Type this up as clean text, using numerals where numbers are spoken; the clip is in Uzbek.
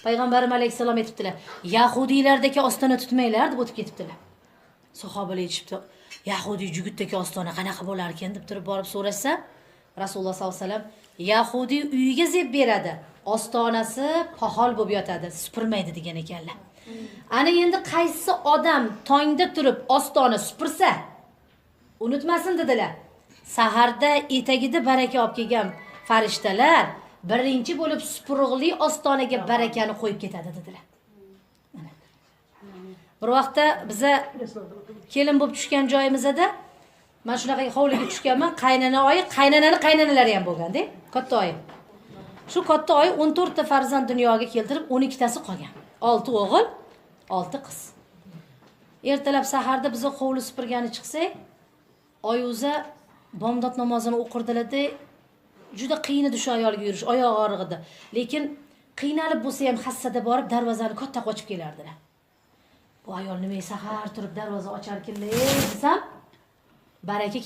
Payg'ambarimiz alayhissalom aytibdilar, Yahudiylardagi ostona tutmanglar deb o'tib ketibdilar. Sahobalar aytishibdi, Yahudiy jugutdagi ostona qanaqa bo'lar ekan deb turib borib so'rashsa, Rasululloh sollallohu alayhi vasallam, Yahudiy uyiga zeb beradi, ostonasi pahol bo'lib yotadi, supurmaydi degan ekanlar. Ana endi qaysi odam tongda turib ostona supursa, unutmasin dedilar. Saharda etagida baraka olib kelgan farishtalar birinchi bo'lib supurug'li ostonaga barakani qo'yib ketadi dedilar. Bir vaqtda biza kelin bo'lib tushgan joyimizda men shunaqa hovliga tushganman, qaynona oyi, qaynonalari ham bo'lganda, katta oyi. Shu katta oyi 14 ta farzand dunyoga keltirib, 12 tasi qolgan. 6 o'g'il, 6 qiz. Ertalab saharda biza hovli supurgani chiqsak, oyuza bomdod namozini o'qirdilar-da, juda qiyin edi shu ayolga yurish, oyog'i og'rig'idi. Lekin qiynalib bo'lsa ham hassada borib darvozani katta ochib kelardilar. Bu ayol nima sahar turib darvoza ochar ekanlar, desam, baraka